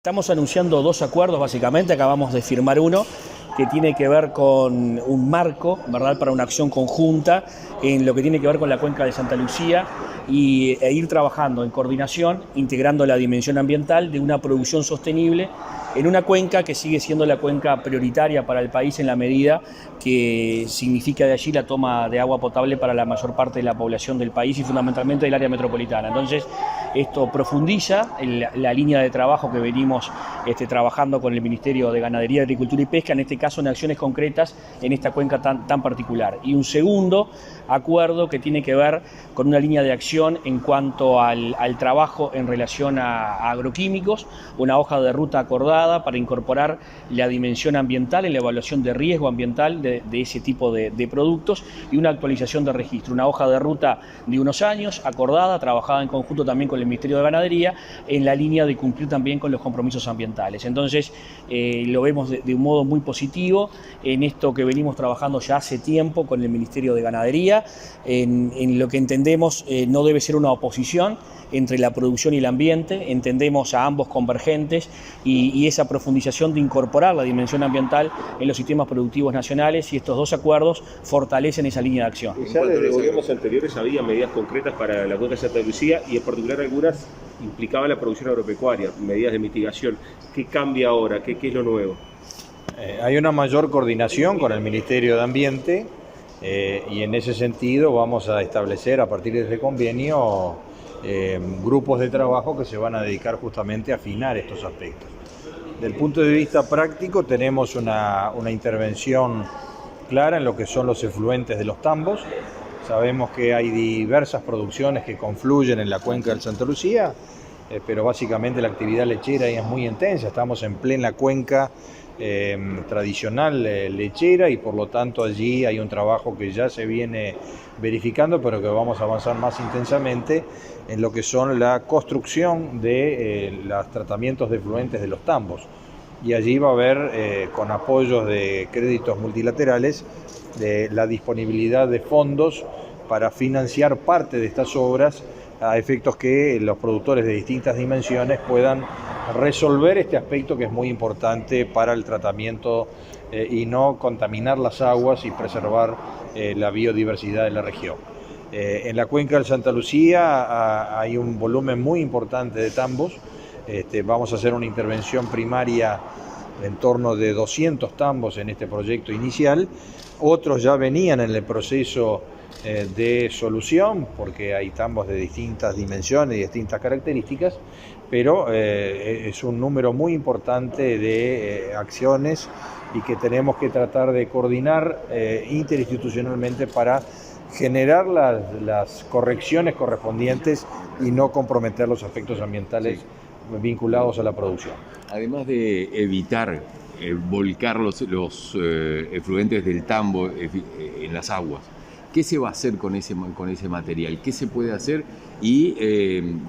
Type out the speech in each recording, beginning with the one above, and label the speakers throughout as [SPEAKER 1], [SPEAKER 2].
[SPEAKER 1] Estamos anunciando dos acuerdos, básicamente. Acabamos de firmar uno que tiene que ver con un marco, ¿verdad?, para una acción conjunta en lo que tiene que ver con la cuenca de Santa Lucía e ir trabajando en coordinación, integrando la dimensión ambiental de una producción sostenible en una cuenca que sigue siendo la cuenca prioritaria para el país en la medida que significa de allí la toma de agua potable para la mayor parte de la población del país y fundamentalmente del área metropolitana. Entonces, esto profundiza la línea de trabajo que venimos trabajando con el Ministerio de Ganadería, Agricultura y Pesca, en este caso en acciones concretas en esta cuenca tan particular. Y un segundo acuerdo que tiene que ver con una línea de acción en cuanto al trabajo en relación a agroquímicos, una hoja de ruta acordada para incorporar la dimensión ambiental en la evaluación de riesgo ambiental de ese tipo de productos y una actualización de registro, una hoja de ruta de unos años, acordada, trabajada en conjunto también con el Ministerio de Ganadería, en la línea de cumplir también con los compromisos ambientales. Entonces, lo vemos de un modo muy positivo en esto que venimos trabajando ya hace tiempo con el Ministerio de Ganadería, en lo que entendemos no debe ser una oposición entre la producción y el ambiente, entendemos a ambos convergentes y esa profundización de incorporar la dimensión ambiental en los sistemas productivos nacionales, y estos dos acuerdos fortalecen esa línea de acción.
[SPEAKER 2] Ya desde gobiernos anteriores había medidas concretas para la cuenca de Santa Lucía y en particular algunas implicaban la producción agropecuaria, medidas de mitigación. ¿Qué cambia ahora? ¿Qué es lo nuevo?
[SPEAKER 3] Hay una mayor coordinación con el Ministerio de Ambiente y en ese sentido vamos a establecer a partir de ese convenio grupos de trabajo que se van a dedicar justamente a afinar estos aspectos. Del punto de vista práctico tenemos una intervención clara en lo que son los efluentes de los tambos. Sabemos que hay diversas producciones que confluyen en la cuenca del Santa Lucía, pero básicamente la actividad lechera es muy intensa. Estamos en plena cuenca tradicional lechera y por lo tanto allí hay un trabajo que ya se viene verificando, pero que vamos a avanzar más intensamente en lo que son la construcción de los tratamientos de efluentes de los tambos. Y allí va a haber, con apoyos de créditos multilaterales, la disponibilidad de fondos para financiar parte de estas obras a efectos que los productores de distintas dimensiones puedan resolver este aspecto que es muy importante para el tratamiento y no contaminar las aguas y preservar la biodiversidad de la región. En la cuenca del Santa Lucía hay un volumen muy importante de tambos. Vamos a hacer una intervención primaria en torno de 200 tambos en este proyecto inicial. Otros ya venían en el proceso de solución, porque hay tambos de distintas dimensiones y distintas características, pero es un número muy importante de acciones y que tenemos que tratar de coordinar interinstitucionalmente para generar las correcciones correspondientes y no comprometer los aspectos ambientales vinculados a la producción.
[SPEAKER 4] Además de evitar volcar los efluentes del tambo en las aguas, ¿qué se va a hacer con ese material? ¿Qué se puede hacer y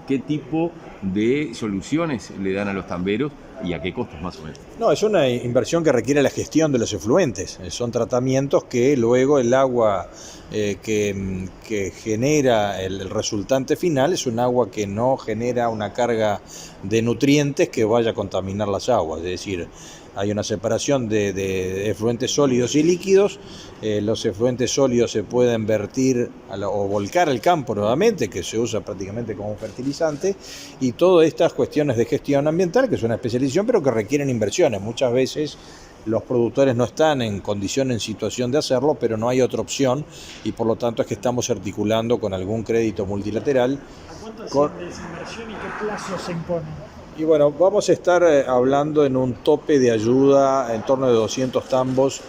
[SPEAKER 4] qué tipo de soluciones le dan a los tamberos y a qué costos más o menos?
[SPEAKER 3] No, es una inversión que requiere la gestión de los efluentes. Son tratamientos que luego el agua que genera el resultante final es un agua que no genera una carga de nutrientes que vaya a contaminar las aguas. Es decir, hay una separación de efluentes sólidos y líquidos. Los efluentes sólidos se pueden vertir o volcar al campo nuevamente, que se usa prácticamente como un fertilizante, y todas estas cuestiones de gestión ambiental, que es una especialización, pero que requieren inversiones. Muchas veces los productores no están en condición, en situación de hacerlo, pero no hay otra opción, y por lo tanto es que estamos articulando con algún crédito multilateral.
[SPEAKER 5] ¿A cuánto asciende esa inversión y qué plazo se impone?
[SPEAKER 3] Y bueno, vamos a estar hablando en un tope de ayuda en torno de 200 tambos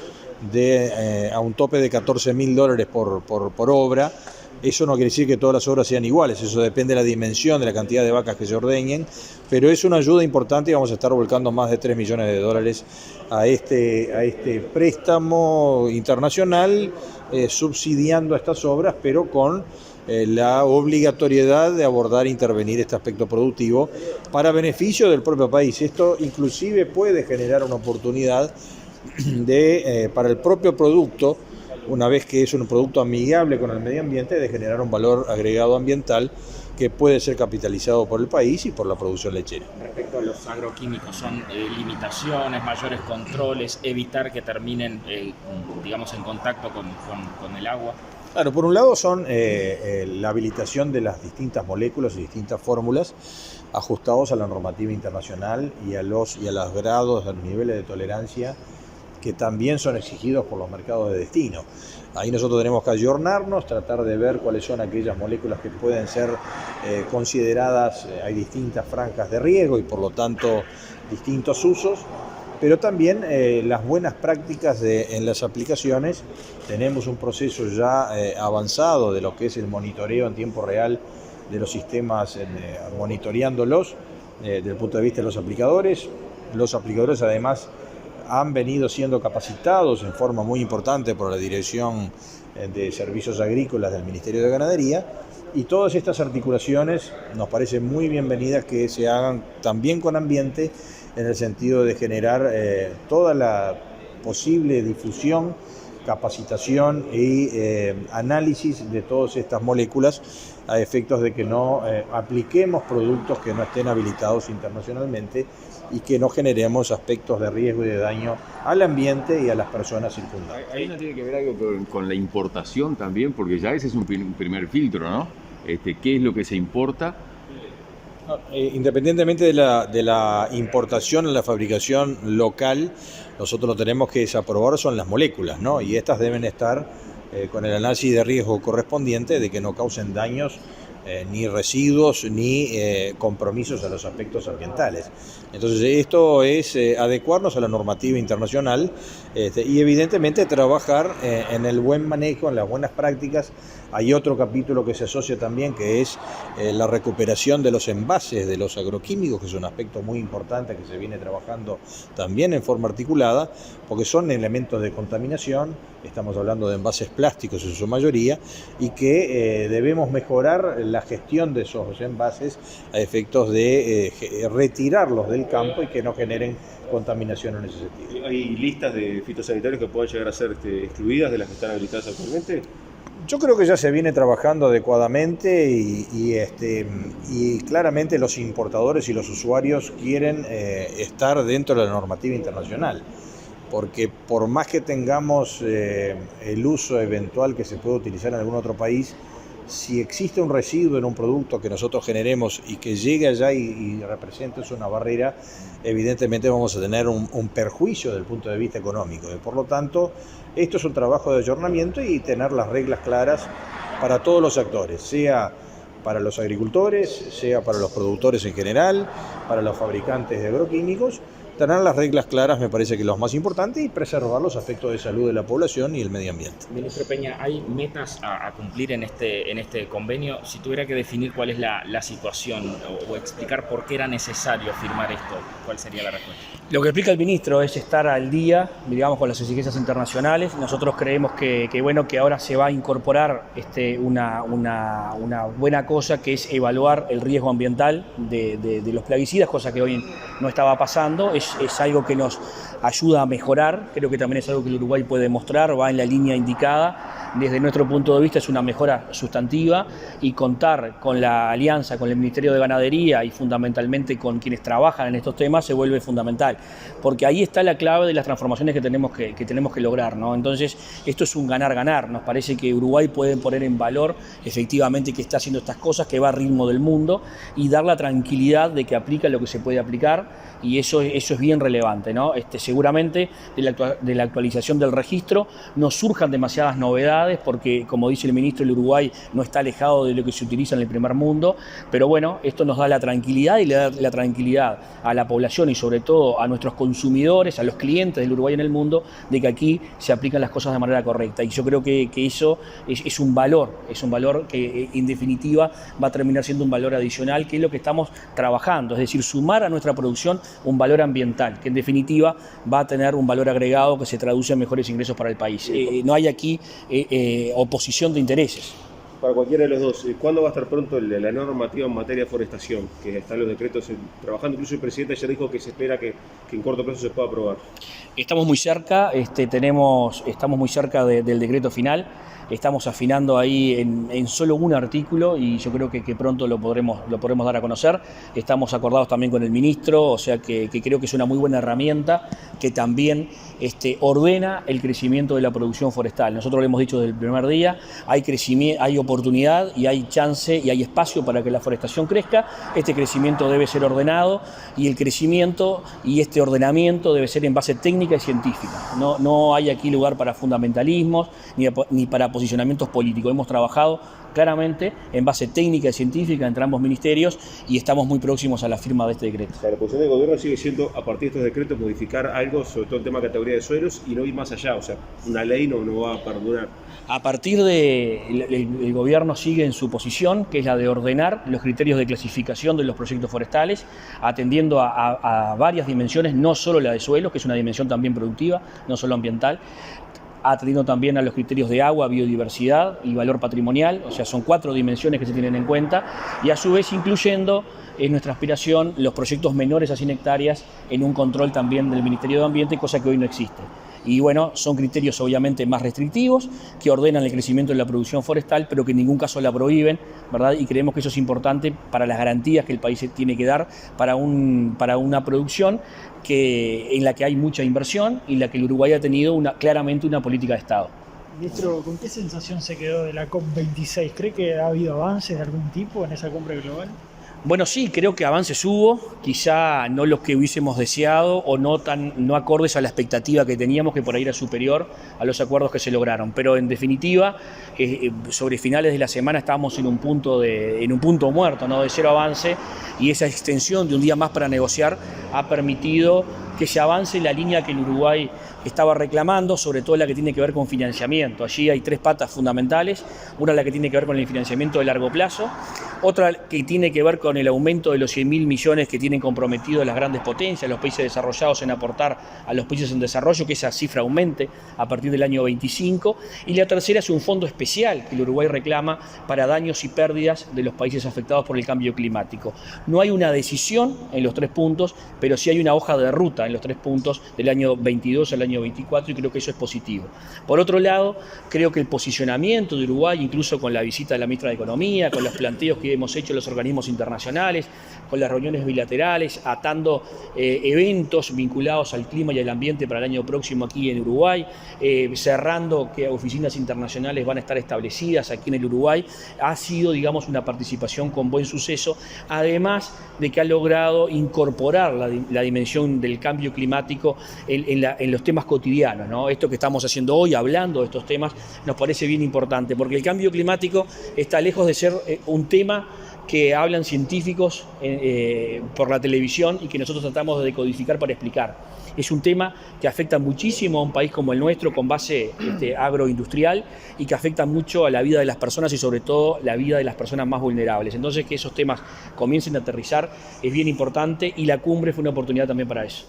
[SPEAKER 3] a un tope de $14.000 por obra. Eso no quiere decir que todas las obras sean iguales, eso depende de la dimensión, de la cantidad de vacas que se ordeñen, pero es una ayuda importante y vamos a estar volcando más de $3 millones a este préstamo internacional, subsidiando estas obras, pero con la obligatoriedad de abordar e intervenir este aspecto productivo para beneficio del propio país. Esto inclusive puede generar una oportunidad para el propio producto, una vez que es un producto amigable con el medio ambiente, de generar un valor agregado ambiental que puede ser capitalizado por el país y por la producción lechera.
[SPEAKER 6] Respecto a los agroquímicos, ¿son limitaciones, mayores controles, evitar que terminen, digamos, en contacto con el agua?
[SPEAKER 3] Claro, por un lado son la habilitación de las distintas moléculas y distintas fórmulas ajustados a la normativa internacional y a los grados, a los niveles de tolerancia que también son exigidos por los mercados de destino. Ahí nosotros tenemos que ayornarnos, tratar de ver cuáles son aquellas moléculas que pueden ser consideradas, hay distintas franjas de riesgo y por lo tanto distintos usos, pero también las buenas prácticas en las aplicaciones. Tenemos un proceso ya avanzado de lo que es el monitoreo en tiempo real de los sistemas, monitoreándolos desde el punto de vista de los aplicadores. Los aplicadores además han venido siendo capacitados en forma muy importante por la Dirección de Servicios Agrícolas del Ministerio de Ganadería, y todas estas articulaciones nos parecen muy bienvenidas que se hagan también con ambiente, en el sentido de generar toda la posible difusión, capacitación y análisis de todas estas moléculas a efectos de que no apliquemos productos que no estén habilitados internacionalmente y que no generemos aspectos de riesgo y de daño al ambiente y a las personas circundantes.
[SPEAKER 4] Ahí no tiene que ver algo con la importación también, porque ya ese es un primer filtro, ¿no? ¿Qué es lo que se importa?
[SPEAKER 3] Independientemente de la importación a la fabricación local, nosotros lo tenemos que desaprobar son las moléculas, ¿no? Y estas deben estar con el análisis de riesgo correspondiente de que no causen daños ni residuos ni compromisos a los aspectos ambientales. Entonces esto es adecuarnos a la normativa internacional y evidentemente trabajar en el buen manejo, en las buenas prácticas. Hay otro capítulo que se asocia también, que es la recuperación de los envases de los agroquímicos, que es un aspecto muy importante que se viene trabajando también en forma articulada, porque son elementos de contaminación. Estamos hablando de envases plásticos en su mayoría, y que debemos mejorar la gestión de esos envases a efectos de retirarlos del campo y que no generen contaminación en ese sentido.
[SPEAKER 2] ¿Hay listas de fitosanitarios que puedan llegar a ser excluidas de las que están habilitadas actualmente?
[SPEAKER 3] Yo creo que ya se viene trabajando adecuadamente y claramente los importadores y los usuarios quieren estar dentro de la normativa internacional, porque por más que tengamos el uso eventual que se puede utilizar en algún otro país, si existe un residuo en un producto que nosotros generemos y que llegue allá y represente una barrera, evidentemente vamos a tener un perjuicio desde el punto de vista económico. Por lo tanto, esto es un trabajo de ayornamiento y tener las reglas claras para todos los actores, sea para los agricultores, sea para los productores en general, para los fabricantes de agroquímicos. Tener las reglas claras me parece que es lo más importante, y preservar los aspectos de salud de la población y el medio ambiente.
[SPEAKER 6] Ministro Peña, ¿hay metas a cumplir en este convenio? Si tuviera que definir cuál es la situación o explicar por qué era necesario firmar esto, ¿cuál sería la respuesta?
[SPEAKER 1] Lo que explica el ministro es estar al día, digamos, con las exigencias internacionales. Nosotros creemos que ahora se va a incorporar una buena cosa, que es evaluar el riesgo ambiental de los plaguicidas, cosa que hoy no estaba pasando. Es algo que nos ayuda a mejorar, creo que también es algo que el Uruguay puede demostrar, va en la línea indicada. Desde nuestro punto de vista es una mejora sustantiva, y contar con la alianza con el Ministerio de Ganadería y fundamentalmente con quienes trabajan en estos temas se vuelve fundamental, porque ahí está la clave de las transformaciones que tenemos que lograr, ¿no? Entonces esto es un ganar-ganar. Nos parece que Uruguay puede poner en valor efectivamente que está haciendo estas cosas, que va a ritmo del mundo, y dar la tranquilidad de que aplica lo que se puede aplicar, y eso es bien relevante, ¿no? Seguramente de la actualización del registro no surjan demasiadas novedades, porque, como dice el ministro, el Uruguay no está alejado de lo que se utiliza en el primer mundo, pero bueno, esto nos da la tranquilidad, y le da la tranquilidad a la población y sobre todo a nuestros consumidores, a los clientes del Uruguay en el mundo, de que aquí se aplican las cosas de manera correcta. Y yo creo que eso es un valor que en definitiva va a terminar siendo un valor adicional, que es lo que estamos trabajando, es decir, sumar a nuestra producción un valor ambiental, que en definitiva va a tener un valor agregado que se traduce en mejores ingresos para el país. No hay aquí oposición de intereses.
[SPEAKER 2] Para cualquiera de los dos, ¿cuándo va a estar pronto la normativa en materia de forestación? Que están los decretos trabajando, incluso el presidente ayer dijo que se espera que en corto plazo se pueda aprobar.
[SPEAKER 1] Estamos muy cerca, estamos muy cerca del decreto final. Estamos afinando ahí en solo un artículo y yo creo que pronto lo podremos dar a conocer. Estamos acordados también con el ministro, o sea que creo que es una muy buena herramienta que también ordena el crecimiento de la producción forestal. Nosotros lo hemos dicho desde el primer día, hay crecimiento, hay oportunidad y hay chance y hay espacio para que la forestación crezca. Este crecimiento debe ser ordenado y el crecimiento y este ordenamiento debe ser en base técnica y científica. No hay aquí lugar para fundamentalismos ni para posicionamientos políticos. Hemos trabajado claramente en base técnica y científica entre ambos ministerios y estamos muy próximos a la firma de este decreto.
[SPEAKER 2] La posición del gobierno sigue siendo, a partir de estos decretos, modificar algo, sobre todo el tema de categoría de suelos, y no ir más allá, o sea, una ley no va a perdurar.
[SPEAKER 1] A partir de el gobierno sigue en su posición, que es la de ordenar los criterios de clasificación de los proyectos forestales, atendiendo a varias dimensiones, no solo la de suelos, que es una dimensión también productiva, no solo ambiental, atendiendo también a los criterios de agua, biodiversidad y valor patrimonial, o sea, son 4 dimensiones que se tienen en cuenta, y a su vez incluyendo en nuestra aspiración los proyectos menores a 100 hectáreas en un control también del Ministerio de Ambiente, cosa que hoy no existe. Y bueno, son criterios obviamente más restrictivos que ordenan el crecimiento de la producción forestal, pero que en ningún caso la prohíben, ¿verdad? Y creemos que eso es importante para las garantías que el país tiene que dar para una producción en la que hay mucha inversión y en la que el Uruguay ha tenido claramente una política de Estado.
[SPEAKER 5] Ministro, ¿con qué sensación se quedó de la COP26? ¿Cree que ha habido avances de algún tipo en esa cumbre global?
[SPEAKER 1] Bueno, sí, creo que avances hubo, quizá no los que hubiésemos deseado o no acordes a la expectativa que teníamos, que por ahí era superior a los acuerdos que se lograron. Pero en definitiva, sobre finales de la semana estábamos en un punto muerto, ¿no? De cero avance, y esa extensión de un día más para negociar ha permitido que se avance en la línea que el Uruguay estaba reclamando, sobre todo la que tiene que ver con financiamiento. Allí hay 3 patas fundamentales, una la que tiene que ver con el financiamiento de largo plazo, otra que tiene que ver con el aumento de los 100.000 millones que tienen comprometidos las grandes potencias, los países desarrollados, en aportar a los países en desarrollo, que esa cifra aumente a partir del año 25, y la tercera es un fondo especial que el Uruguay reclama para daños y pérdidas de los países afectados por el cambio climático. No hay una decisión en los 3 puntos, pero sí hay una hoja de ruta en los 3 puntos del año 22 al año 24, y creo que eso es positivo. Por otro lado, creo que el posicionamiento de Uruguay, incluso con la visita de la ministra de Economía, con los planteos que hemos hecho en los organismos internacionales, con las reuniones bilaterales, atando eventos vinculados al clima y al ambiente para el año próximo aquí en Uruguay, cerrando que oficinas internacionales van a estar establecidas aquí en el Uruguay, ha sido, digamos, una participación con buen suceso, además de que ha logrado incorporar la dimensión del cambio climático en los temas cotidianos, ¿no? Esto que estamos haciendo hoy, hablando de estos temas, nos parece bien importante, porque el cambio climático está lejos de ser un tema que hablan científicos por la televisión y que nosotros tratamos de decodificar para explicar. Es un tema que afecta muchísimo a un país como el nuestro, con base agroindustrial, y que afecta mucho a la vida de las personas y sobre todo la vida de las personas más vulnerables. Entonces, que esos temas comiencen a aterrizar es bien importante, y la cumbre fue una oportunidad también para eso.